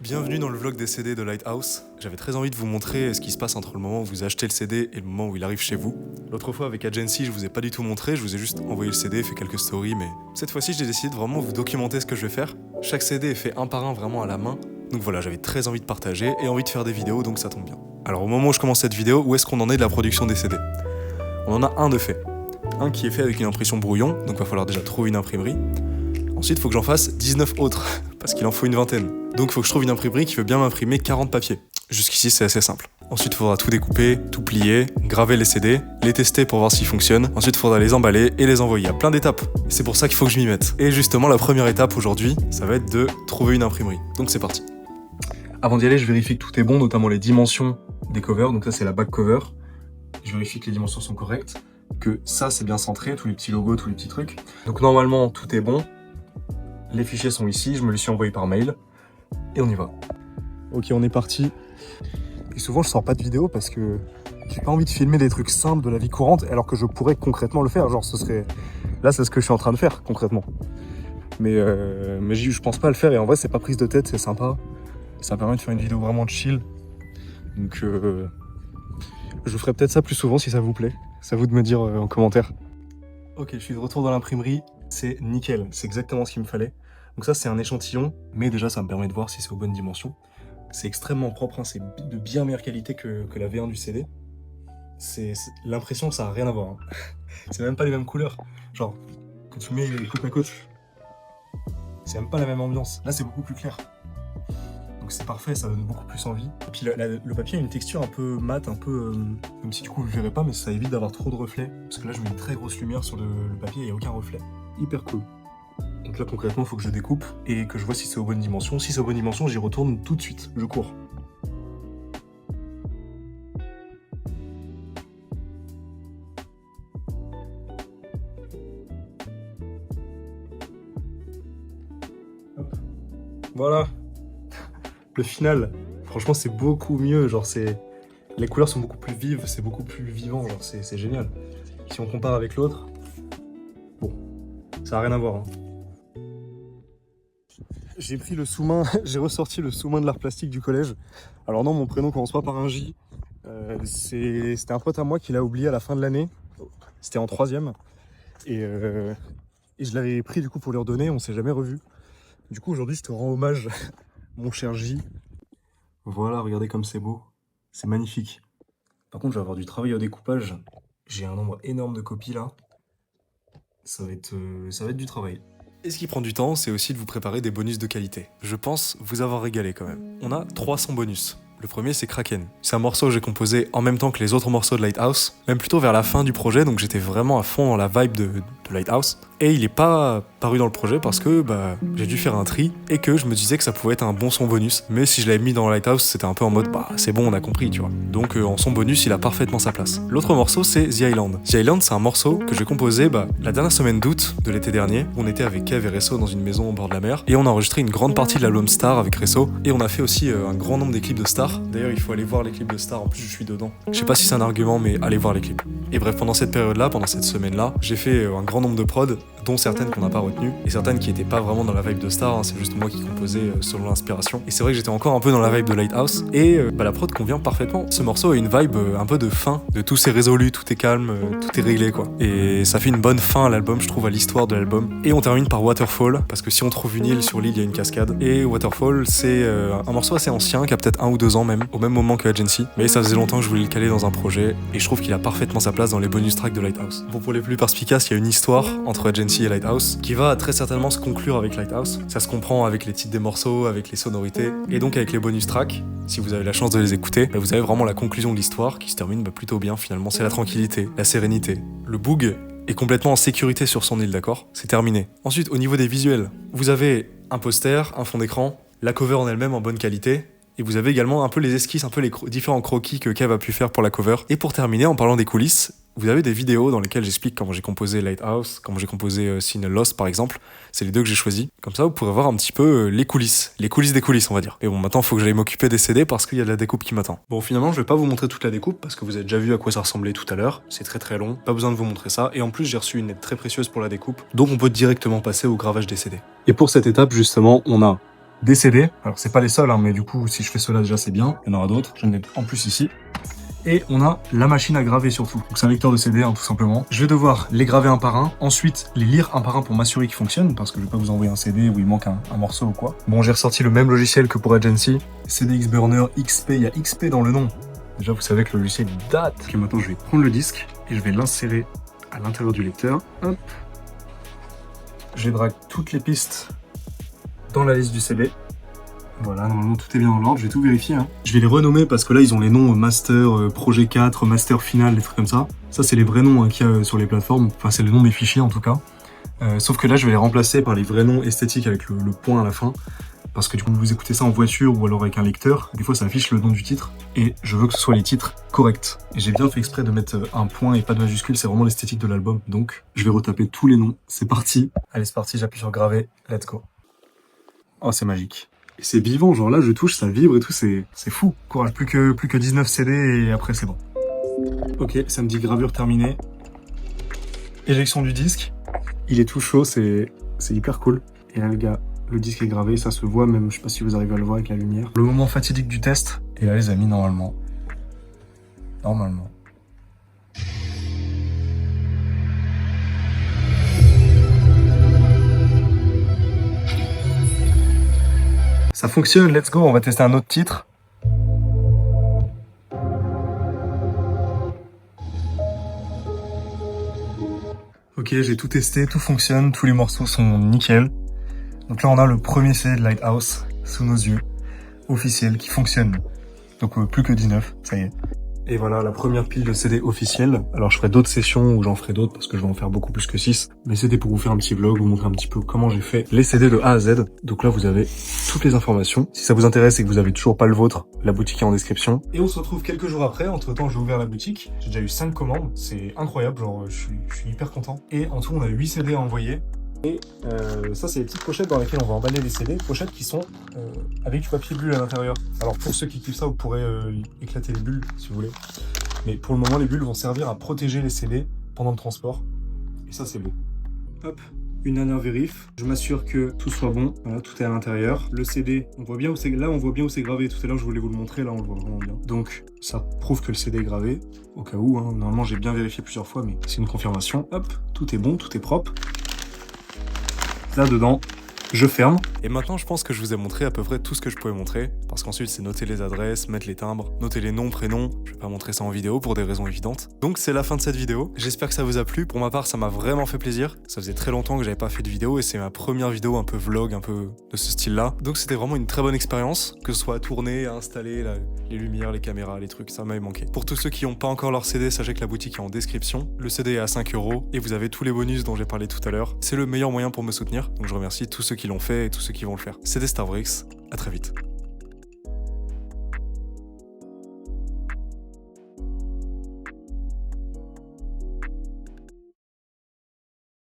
Bienvenue dans le vlog des CD de Lighthouse. J'avais très envie de vous montrer ce qui se passe entre le moment où vous achetez le CD et le moment où il arrive chez vous. L'autre fois avec Agency, je vous ai pas du tout montré, je vous ai juste envoyé le CD, fait quelques stories, mais cette fois-ci j'ai décidé de vraiment vous documenter ce que je vais faire. Chaque CD est fait un par un vraiment à la main, donc voilà, j'avais très envie de partager et envie de faire des vidéos, donc ça tombe bien. Alors au moment où je commence cette vidéo, où est-ce qu'on en est de la production des CD? On en a un de fait. Un qui est fait avec une impression brouillon, donc va falloir déjà trouver une imprimerie. Ensuite, il faut que j'en fasse 19 autres, parce qu'il en faut une vingtaine. Donc il faut que je trouve une imprimerie qui veut bien m'imprimer 40 papiers. Jusqu'ici, c'est assez simple. Ensuite, il faudra tout découper, tout plier, graver les CD, les tester pour voir s'ils fonctionnent. Ensuite, il faudra les emballer et les envoyer. Il y a plein d'étapes. C'est pour ça qu'il faut que je m'y mette. Et justement, la première étape aujourd'hui, ça va être de trouver une imprimerie. Donc c'est parti. Avant d'y aller, je vérifie que tout est bon, notamment les dimensions des covers. Donc ça, c'est la back cover. Je vérifie que les dimensions sont correctes, que ça, c'est bien centré, tous les petits logos, tous les petits trucs. Donc normalement, tout est bon. Les fichiers sont ici, je me les suis envoyés par mail. Et on y va. Ok, on est parti. Et souvent, je sors pas de vidéo parce que j'ai pas envie de filmer des trucs simples de la vie courante, alors que je pourrais concrètement le faire. Genre, ce serait... Là, c'est ce que je suis en train de faire, concrètement. Mais je pense pas le faire, et en vrai, c'est pas prise de tête, c'est sympa. Ça permet de faire une vidéo vraiment chill. Donc, je ferai peut-être ça plus souvent si ça vous plaît. C'est à vous de me dire en commentaire. Ok, je suis de retour dans l'imprimerie. C'est nickel, c'est exactement ce qu'il me fallait. Donc ça, c'est un échantillon, mais déjà, ça me permet de voir si c'est aux bonnes dimensions. C'est extrêmement propre, hein, c'est de bien meilleure qualité que la V1 du CD. L'impression, ça a rien à voir. Hein. C'est même pas les mêmes couleurs. Genre, quand tu mets côte à côte, c'est même pas la même ambiance. Là, c'est beaucoup plus clair. Donc c'est parfait, ça donne beaucoup plus envie. Et puis le papier a une texture un peu mate, un peu... même si du coup, vous le verrez pas, mais ça évite d'avoir trop de reflets. Parce que là, je mets une très grosse lumière sur le papier, il n'y a aucun reflet. Hyper cool. Donc là, concrètement, il faut que je découpe et que je vois si c'est aux bonnes dimensions. Si c'est aux bonnes dimensions, j'y retourne tout de suite. Je cours. Hop. Voilà. Le final. Franchement, c'est beaucoup mieux. Genre, les couleurs sont beaucoup plus vives, c'est beaucoup plus vivant. Genre, c'est génial. Si on compare avec l'autre, bon, ça n'a rien à voir. Hein. J'ai pris le sous-main, j'ai ressorti le sous-main de l'art plastique du collège. Alors non, mon prénom commence pas par un J. C'était un pote à moi qui l'a oublié à la fin de l'année. C'était en 3e. Et je l'avais pris du coup pour lui redonner, on s'est jamais revu. Du coup aujourd'hui je te rends hommage, mon cher J. Voilà, regardez comme c'est beau. C'est magnifique. Par contre je vais avoir du travail au découpage. J'ai un nombre énorme de copies là. Ça va être du travail. Et ce qui prend du temps, c'est aussi de vous préparer des bonus de qualité. Je pense vous avoir régalé quand même. On a 300 bonus. Le premier, c'est Kraken. C'est un morceau que j'ai composé en même temps que les autres morceaux de Lighthouse, même plutôt vers la fin du projet, donc j'étais vraiment à fond dans la vibe de Lighthouse. Et il est pas paru dans le projet parce que j'ai dû faire un tri et que je me disais que ça pouvait être un bon son bonus. Mais si je l'avais mis dans Lighthouse, c'était un peu en mode c'est bon, on a compris, tu vois. Donc en son bonus, il a parfaitement sa place. L'autre morceau, c'est The Island. The Island, c'est un morceau que j'ai composé la dernière semaine d'août de l'été dernier. On était avec Kev et Resso dans une maison au bord de la mer et on a enregistré une grande partie de l'album Star avec Resso et on a fait aussi un grand nombre des clips de Star. D'ailleurs, il faut aller voir les clips de Star, en plus je suis dedans. Je sais pas si c'est un argument, mais allez voir les clips. Et bref, pendant cette période-là, pendant cette semaine-là, j'ai fait un grand nombre de prods, dont certaines qu'on n'a pas retenues, et certaines qui étaient pas vraiment dans la vibe de Star, hein, c'est juste moi qui composais selon l'inspiration. Et c'est vrai que j'étais encore un peu dans la vibe de Lighthouse, et la prod convient parfaitement. Ce morceau a une vibe un peu de fin, de tout est résolu, tout est calme, tout est réglé quoi. Et ça fait une bonne fin à l'album, je trouve, à l'histoire de l'album. Et on termine par Waterfall, parce que si on trouve une île, sur l'île il y a une cascade. Et Waterfall, c'est un morceau assez ancien, qui a peut-être 1 ou 2 ans même, au même moment que Agency. Mais ça faisait longtemps que je voulais le caler dans un projet, et je trouve qu'il a parfaitement sa place dans les bonus tracks de Lighthouse. Bon, pour les plus perspicaces, il y a une histoire entre Agency et Lighthouse, qui va très certainement se conclure avec Lighthouse. Ça se comprend avec les titres des morceaux, avec les sonorités, et donc avec les bonus tracks. Si vous avez la chance de les écouter, vous avez vraiment la conclusion de l'histoire, qui se termine plutôt bien finalement. C'est la tranquillité, la sérénité. Le Boog est complètement en sécurité sur son île, d'accord ? C'est terminé. Ensuite, au niveau des visuels, vous avez un poster, un fond d'écran, la cover en elle-même en bonne qualité, et vous avez également un peu les esquisses, un peu les différents croquis que Kev a pu faire pour la cover. Et pour terminer, en parlant des coulisses, vous avez des vidéos dans lesquelles j'explique comment j'ai composé Lighthouse, comment j'ai composé Signal Lost par exemple. C'est les deux que j'ai choisis. Comme ça, vous pourrez voir un petit peu les coulisses des coulisses, on va dire. Et bon, maintenant, il faut que j'aille m'occuper des CD parce qu'il y a de la découpe qui m'attend. Bon, finalement, je vais pas vous montrer toute la découpe parce que vous avez déjà vu à quoi ça ressemblait tout à l'heure. C'est très très long, pas besoin de vous montrer ça. Et en plus, j'ai reçu une aide très précieuse pour la découpe, donc on peut directement passer au gravage des CD. Et pour cette étape, justement, on a des CD. Alors c'est pas les seuls, hein, mais du coup si je fais cela déjà c'est bien. Il y en aura d'autres, j'en ai en plus ici. Et on a la machine à graver surtout. Donc c'est un lecteur de CD hein, tout simplement. Je vais devoir les graver un par un, ensuite les lire un par un pour m'assurer qu'ils fonctionnent, parce que je vais pas vous envoyer un CD où il manque un morceau ou quoi. Bon, j'ai ressorti le même logiciel que pour Agency. CDX Burner XP, il y a XP dans le nom. Déjà vous savez que le logiciel date. Ok, maintenant je vais prendre le disque et je vais l'insérer à l'intérieur du lecteur. Hop. Je drague toutes les pistes dans la liste du CD. Voilà, normalement tout est bien dans l'ordre, je vais tout vérifier. Hein. Je vais les renommer parce que là ils ont les noms Master, Projet 4, Master Final, des trucs comme ça. Ça c'est les vrais noms hein, qu'il y a sur les plateformes, enfin c'est le nom des fichiers en tout cas. Sauf que là je vais les remplacer par les vrais noms esthétiques avec le point à la fin. Parce que du coup vous écoutez ça en voiture ou alors avec un lecteur, des fois ça affiche le nom du titre. Et je veux que ce soit les titres corrects. Et j'ai bien fait exprès de mettre un point et pas de majuscule, c'est vraiment l'esthétique de l'album. Donc je vais retaper tous les noms, c'est parti. Allez c'est parti, j'appuie sur graver, let's go. Oh c'est magique. Et c'est vivant, genre là je touche, ça vibre et tout, c'est fou. Courage, plus que 19 CD et après c'est bon. Ok, ça me dit gravure terminée. Éjection du disque. Il est tout chaud, c'est hyper cool. Et là les gars, le disque est gravé, ça se voit même, je sais pas si vous arrivez à le voir avec la lumière. Le moment fatidique du test. Et là les amis, normalement. Ça fonctionne, let's go, on va tester un autre titre. Ok, j'ai tout testé, tout fonctionne, tous les morceaux sont nickel. Donc là on a le premier CD de Lighthouse sous nos yeux, officiel, qui fonctionne. Donc plus que 19, ça y est. Et voilà la première pile de CD officielle. Alors je ferai d'autres sessions où j'en ferai d'autres parce que je vais en faire beaucoup plus que 6. Mais c'était pour vous faire un petit vlog, vous montrer un petit peu comment j'ai fait les CD de A à Z. Donc là vous avez toutes les informations. Si ça vous intéresse et que vous avez toujours pas le vôtre, la boutique est en description. Et on se retrouve quelques jours après. Entre temps j'ai ouvert la boutique. J'ai déjà eu 5 commandes. C'est incroyable, genre je suis hyper content. Et en tout on a 8 CD à envoyer. Et ça, c'est les petites pochettes dans lesquelles on va emballer les CD, pochettes qui sont avec du papier bulle à l'intérieur. Alors pour ceux qui kiffent ça, vous pourrez éclater les bulles si vous voulez. Mais pour le moment, les bulles vont servir à protéger les CD pendant le transport. Et ça, c'est beau. Hop, une dernière vérif. Je m'assure que tout soit bon. Voilà, tout est à l'intérieur. Le CD, on voit bien où c'est. Là, on voit bien où c'est gravé. Tout à l'heure, je voulais vous le montrer. Là, on le voit vraiment bien. Donc, ça prouve que le CD est gravé. Au cas où, hein. Normalement, j'ai bien vérifié plusieurs fois, mais c'est une confirmation. Hop, tout est bon, tout est propre. Là dedans, je ferme. Et maintenant, je pense que je vous ai montré à peu près tout ce que je pouvais montrer. Parce qu'ensuite, c'est noter les adresses, mettre les timbres, noter les noms, prénoms. Je vais pas montrer ça en vidéo pour des raisons évidentes. Donc, c'est la fin de cette vidéo. J'espère que ça vous a plu. Pour ma part, ça m'a vraiment fait plaisir. Ça faisait très longtemps que j'avais pas fait de vidéo et c'est ma première vidéo un peu vlog, un peu de ce style-là. Donc, c'était vraiment une très bonne expérience. Que ce soit à tourner, à installer, les lumières, les caméras, les trucs, ça m'avait manqué. Pour tous ceux qui n'ont pas encore leur CD, sachez que la boutique est en description. Le CD est à 5 € et vous avez tous les bonus dont j'ai parlé tout à l'heure. C'est le meilleur moyen pour me soutenir. Donc, je remercie tous ceux qui l'ont fait et tous ceux qui vont le faire. C'était Starbricks. À très vite.